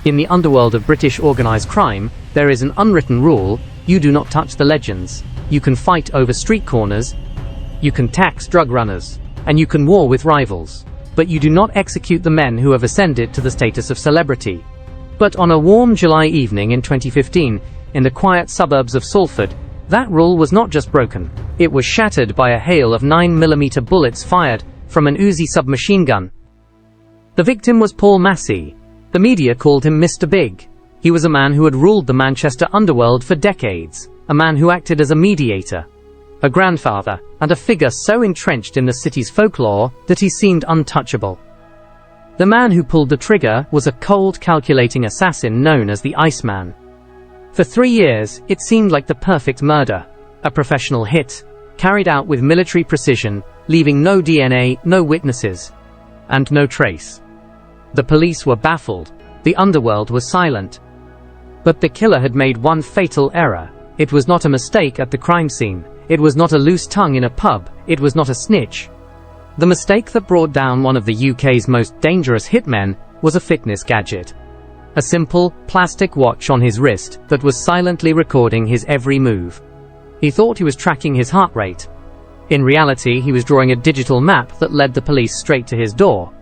In the underworld of British organised crime, there is an unwritten rule: you do not touch the legends. You can fight over street corners, you can tax drug runners, and you can war with rivals. But you do not execute the men who have ascended to the status of celebrity. But on a warm July evening in 2015, in the quiet suburbs of Sulford, that rule was not just broken, it was shattered by a hail of 9mm bullets fired from an Uzi submachine gun. The victim was Paul Massey. The media called him Mr. Big. He was a man who had ruled the Manchester underworld for decades, a man who acted as a mediator, a grandfather, and a figure so entrenched in the city's folklore that he seemed untouchable. The man who pulled the trigger was a cold, calculating assassin known as the Iceman. For 3 years, it seemed like the perfect murder, a professional hit, carried out with military precision, leaving no DNA, no witnesses, and no trace. The police were baffled. The underworld was silent. But the killer had made one fatal error. It was not a mistake at the crime scene. It was not a loose tongue in a pub. It was not a snitch. The mistake that brought down one of the UK's most dangerous hitmen was a fitness gadget. A simple, plastic watch on his wrist that was silently recording his every move. He thought he was tracking his heart rate. In reality, he was drawing a digital map that led the police straight to his door.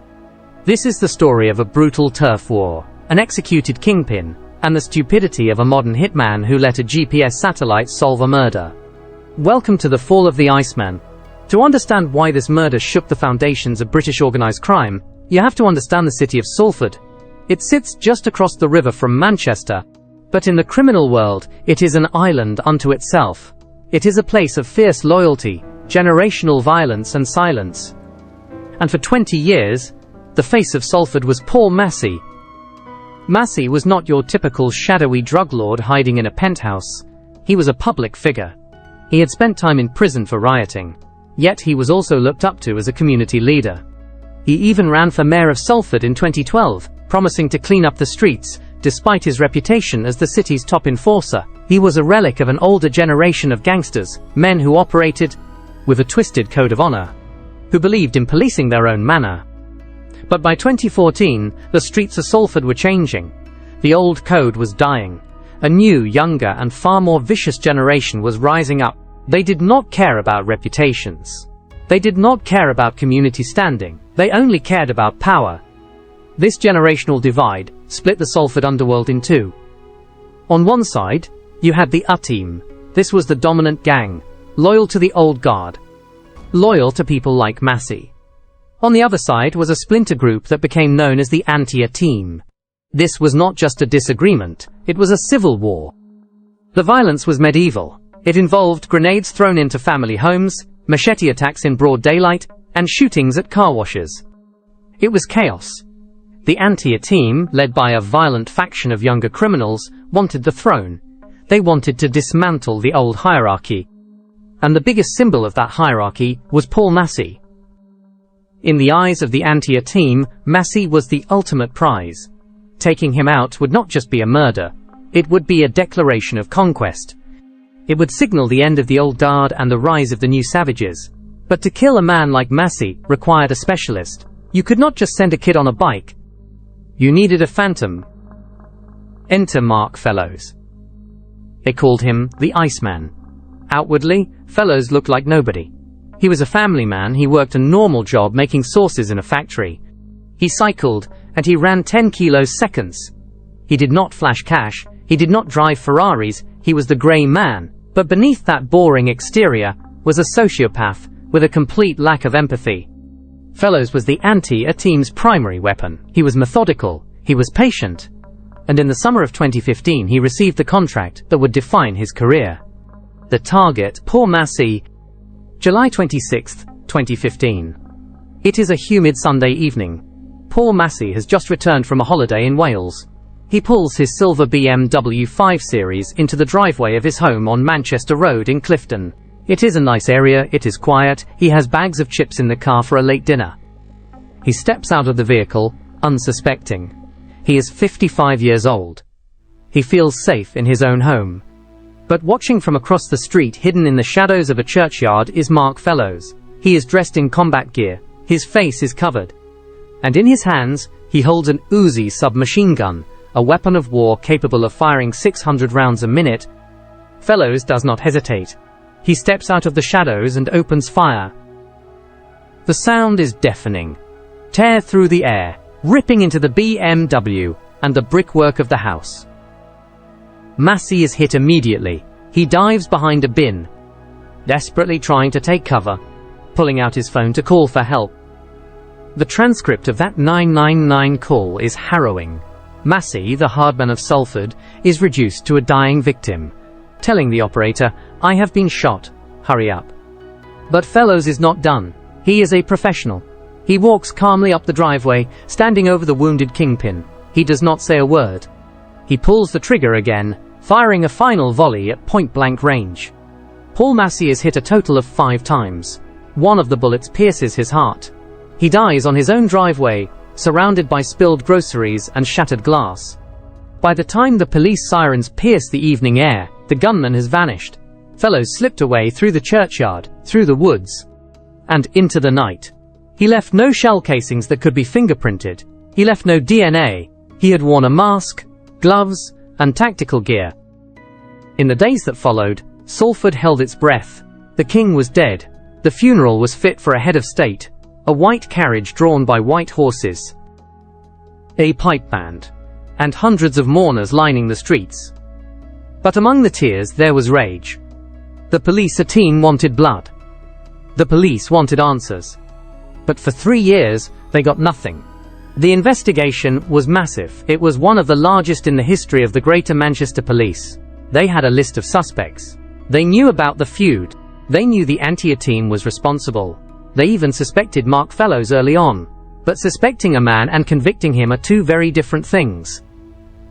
This is the story of a brutal turf war, an executed kingpin, and the stupidity of a modern hitman who let a GPS satellite solve a murder. Welcome to the fall of the Iceman. To understand why this murder shook the foundations of British organised crime, you have to understand the city of Salford. It sits just across the river from Manchester, but in the criminal world, it is an island unto itself. It is a place of fierce loyalty, generational violence and silence. And for 20 years, the face of Sulford was Paul Massey. Massie was not your typical shadowy drug lord hiding in a penthouse. He was a public figure. He had spent time in prison for rioting. Yet he was also looked up to as a community leader. He even ran for mayor of Salford in 2012, promising to clean up the streets, despite his reputation as the city's top enforcer. He was a relic of an older generation of gangsters, men who operated with a twisted code of honor, who believed in policing their own manner. But by 2014, the streets of Sulford were changing. The old code was dying. A new, younger, and far more vicious generation was rising up. They did not care about reputations. They did not care about community standing. They only cared about power. This generational divide split the Salford underworld in two. On one side, you had the A-team. This was the dominant gang, loyal to the old guard, loyal to people like Massie. On the other side was a splinter group that became known as the anti-A-team. This was not just a disagreement, it was a civil war. The violence was medieval. It involved grenades thrown into family homes, machete attacks in broad daylight, and shootings at car washes. It was chaos. The anti-A-team, led by a violent faction of younger criminals, wanted the throne. They wanted to dismantle the old hierarchy. And the biggest symbol of that hierarchy was Paul Massey. In the eyes of the anti-A-team, Massie was the ultimate prize. Taking him out would not just be a murder, it would be a declaration of conquest. It would signal the end of the old guard and the rise of the new savages. But to kill a man like Massie required a specialist. You could not just send a kid on a bike. You needed a phantom. Enter Mark Fellows. They called him the Iceman. Outwardly, Fellows looked like nobody. He was a family man. He worked a normal job making sauces in a factory. He cycled, and he ran 10 kilos seconds. He did not flash cash, he did not drive Ferraris, he was the grey man. But beneath that boring exterior was a sociopath with a complete lack of empathy. Fellows was the anti-A-team's primary weapon. He was methodical, he was patient. And in the summer of 2015 he received the contract that would define his career. The target, Paul Massey. July 26, 2015. It is a humid Sunday evening. Paul Massey has just returned from a holiday in Wales. He pulls his silver BMW 5 Series into the driveway of his home on Manchester Road in Clifton. It is a nice area, it is quiet, he has bags of chips in the car for a late dinner. He steps out of the vehicle, unsuspecting. He is 55 years old. He feels safe in his own home. But watching from across the street, hidden in the shadows of a churchyard, is Mark Fellows. He is dressed in combat gear. His face is covered. And in his hands, he holds an Uzi submachine gun, a weapon of war capable of firing 600 rounds a minute, Fellows does not hesitate. He steps out of the shadows and opens fire. The sound is deafening. Tear through the air, ripping into the BMW and the brickwork of the house. Massie is hit immediately. He dives behind a bin, desperately trying to take cover, pulling out his phone to call for help. The transcript of that 999 call is harrowing. Massie, the hardman of Sulford, is reduced to a dying victim, telling the operator, "I have been shot, hurry up." But Fellows is not done. He is a professional. He walks calmly up the driveway, standing over the wounded kingpin. He does not say a word. He pulls the trigger again, firing a final volley at point-blank range. Paul Massey is hit a total of 5 times. One of the bullets pierces his heart. He dies on his own driveway, surrounded by spilled groceries and shattered glass. By the time the police sirens pierce the evening air, the gunman has vanished. Fellows slipped away through the churchyard, through the woods, and into the night. He left no shell casings that could be fingerprinted. He left no DNA. He had worn a mask, gloves, and tactical gear. In the days that followed, Sulford held its breath. The king was dead. The funeral was fit for a head of state. A white carriage drawn by white horses, a pipe band, and hundreds of mourners lining the streets. But among the tears there was rage. The police team wanted blood. The police wanted answers. But for 3 years, they got nothing. The investigation was massive. It was one of the largest in the history of the Greater Manchester Police. They had a list of suspects. They knew about the feud. They knew the Antia team was responsible. They even suspected Mark Fellows early on. But suspecting a man and convicting him are two very different things.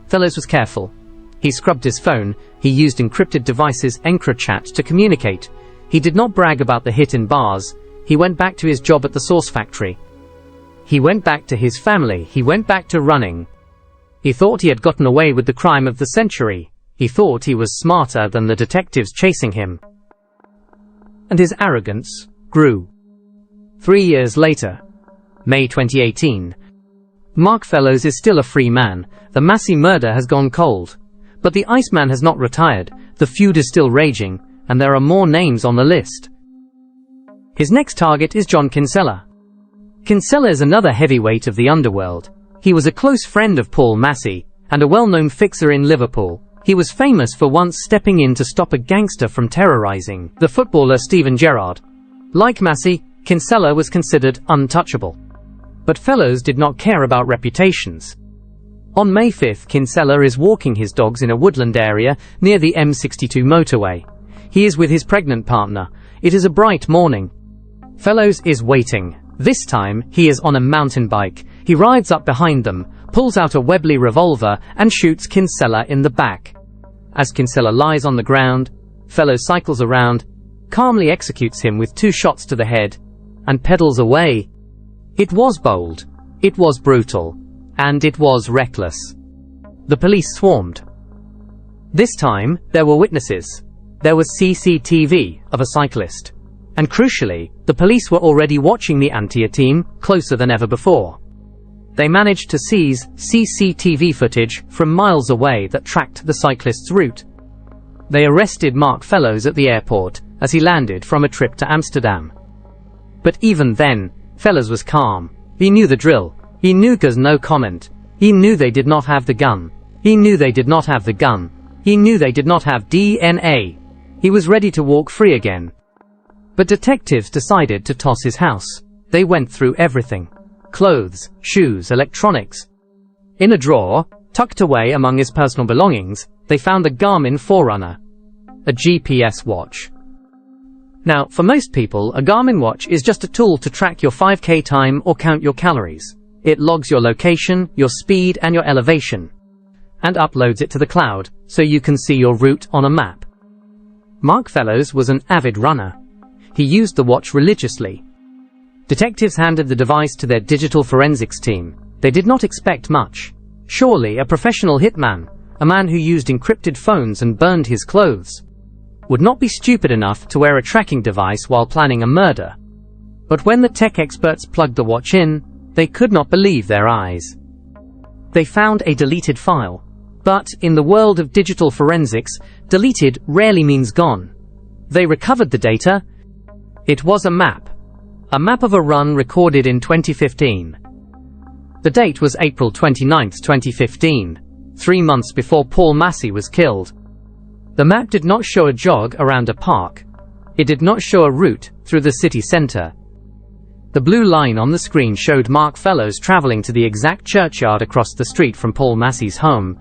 Fellows was careful. He scrubbed his phone. He used encrypted devices, EncroChat, to communicate. He did not brag about the hit in bars. He went back to his job at the sauce factory. He went back to his family. He went back to running. He thought he had gotten away with the crime of the century. He thought he was smarter than the detectives chasing him. And his arrogance grew. 3 years later, May 2018, Mark Fellows is still a free man. The Massie murder has gone cold. But the Iceman has not retired. The feud is still raging, and there are more names on the list. His next target is John Kinsella. Kinsella is another heavyweight of the underworld. He was a close friend of Paul Massey, and a well-known fixer in Liverpool. He was famous for once stepping in to stop a gangster from terrorizing the footballer Steven Gerrard. Like Massey, Kinsella was considered untouchable. But Fellows did not care about reputations. On May 5th, Kinsella is walking his dogs in a woodland area near the M62 motorway. He is with his pregnant partner. It is a bright morning. Fellows is waiting. This time, he is on a mountain bike. He rides up behind them, pulls out a Webley revolver, and shoots Kinsella in the back. As Kinsella lies on the ground, Fellows cycles around, calmly executes him with 2 shots to the head, and pedals away. It was bold, it was brutal, and it was reckless. The police swarmed. This time, there were witnesses. There was CCTV of a cyclist. And crucially, the police were already watching the Antia team closer than ever before. They managed to seize CCTV footage from miles away that tracked the cyclist's route. They arrested Mark Fellows at the airport as he landed from a trip to Amsterdam. But even then, Fellows was calm. He knew the drill. He knew cause no comment. He knew they did not have the gun. He knew they did not have the gun. He knew they did not have DNA. He was ready to walk free again. But detectives decided to toss his house. They went through everything. Clothes, shoes, electronics. In a drawer, tucked away among his personal belongings, they found a Garmin Forerunner, a GPS watch. Now, for most people, a Garmin watch is just a tool to track your 5K time or count your calories. It logs your location, your speed, and your elevation, and uploads it to the cloud, so you can see your route on a map. Mark Fellows was an avid runner. He used the watch religiously. Detectives handed the device to their digital forensics team. They did not expect much. Surely a professional hitman, a man who used encrypted phones and burned his clothes, would not be stupid enough to wear a tracking device while planning a murder. But when the tech experts plugged the watch in, they could not believe their eyes. They found a deleted file. But, in the world of digital forensics, deleted rarely means gone. They recovered the data. It was a map. A map of a run recorded in 2015. The date was April 29, 2015, 3 months before Paul Massey was killed. The map did not show a jog around a park. It did not show a route through the city center. The blue line on the screen showed Mark Fellows traveling to the exact churchyard across the street from Paul Massey's home.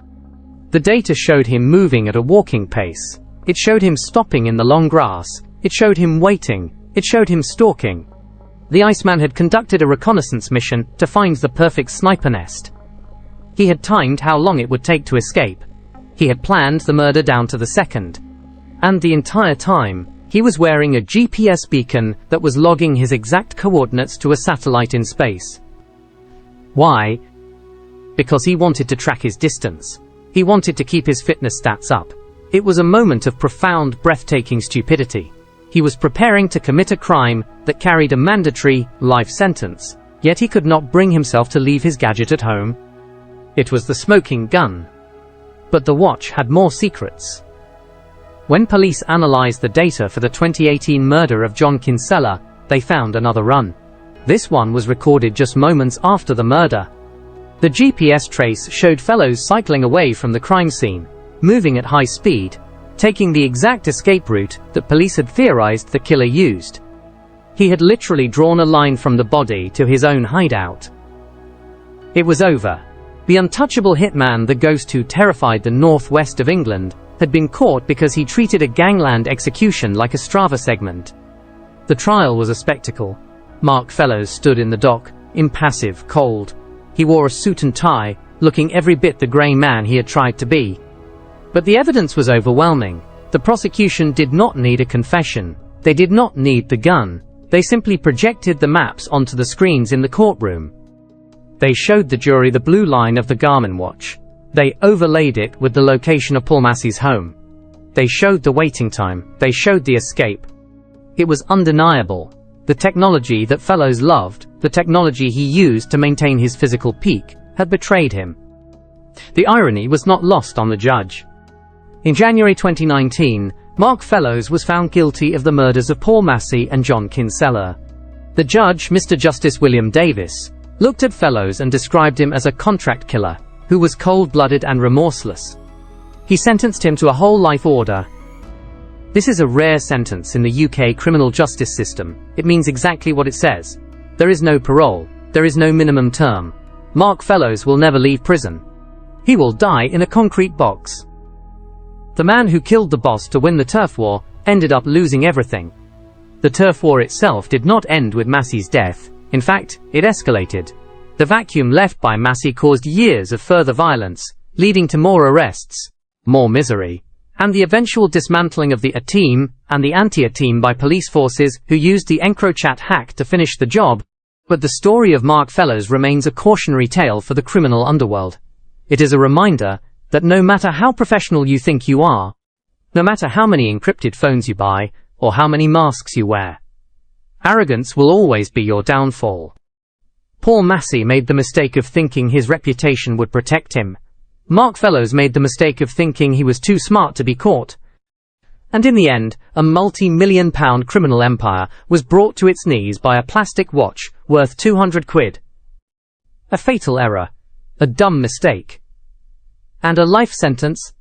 The data showed him moving at a walking pace. It showed him stopping in the long grass. It showed him waiting. It showed him stalking. The Iceman had conducted a reconnaissance mission to find the perfect sniper nest. He had timed how long it would take to escape. He had planned the murder down to the second. And the entire time, he was wearing a GPS beacon that was logging his exact coordinates to a satellite in space. Why? Because he wanted to track his distance. He wanted to keep his fitness stats up. It was a moment of profound, breathtaking stupidity. He was preparing to commit a crime that carried a mandatory life sentence, yet he could not bring himself to leave his gadget at home. It was the smoking gun. But the watch had more secrets. When police analyzed the data for the 2018 murder of John Kinsella, they found another run. This one was recorded just moments after the murder. The GPS trace showed Fellows cycling away from the crime scene, moving at high speed, taking the exact escape route that police had theorized the killer used. He had literally drawn a line from the body to his own hideout. It was over. The untouchable hitman, the ghost who terrified the northwest of England, had been caught because he treated a gangland execution like a Strava segment. The trial was a spectacle. Mark Fellows stood in the dock, impassive, cold. He wore a suit and tie, looking every bit the grey man he had tried to be. But the evidence was overwhelming. The prosecution did not need a confession. They did not need the gun. They simply projected the maps onto the screens in the courtroom. They showed the jury the blue line of the Garmin watch. They overlaid it with the location of Paul Massey's home. They showed the waiting time. They showed the escape. It was undeniable. The technology that Fellows loved, the technology he used to maintain his physical peak, had betrayed him. The irony was not lost on the judge. In January 2019, Mark Fellows was found guilty of the murders of Paul Massey and John Kinsella. The judge, Mr. Justice William Davis, looked at Fellows and described him as a contract killer who was cold-blooded and remorseless. He sentenced him to a whole life order. This is a rare sentence in the UK criminal justice system. It means exactly what it says. There is no parole. There is no minimum term. Mark Fellows will never leave prison. He will die in a concrete box. The man who killed the boss to win the turf war ended up losing everything. The turf war itself did not end with Massey's death. In fact, it escalated. The vacuum left by Massie caused years of further violence, leading to more arrests, more misery, and the eventual dismantling of the A-team and the anti-A-team by police forces who used the EncroChat hack to finish the job. But the story of Mark Fellows remains a cautionary tale for the criminal underworld. It is a reminder that no matter how professional you think you are, no matter how many encrypted phones you buy, or how many masks you wear, arrogance will always be your downfall. Paul Massey made the mistake of thinking his reputation would protect him. Mark Fellows made the mistake of thinking he was too smart to be caught. And in the end, a multi-million-pound criminal empire was brought to its knees by a plastic watch worth 200 quid. A fatal error. A dumb mistake. And a life sentence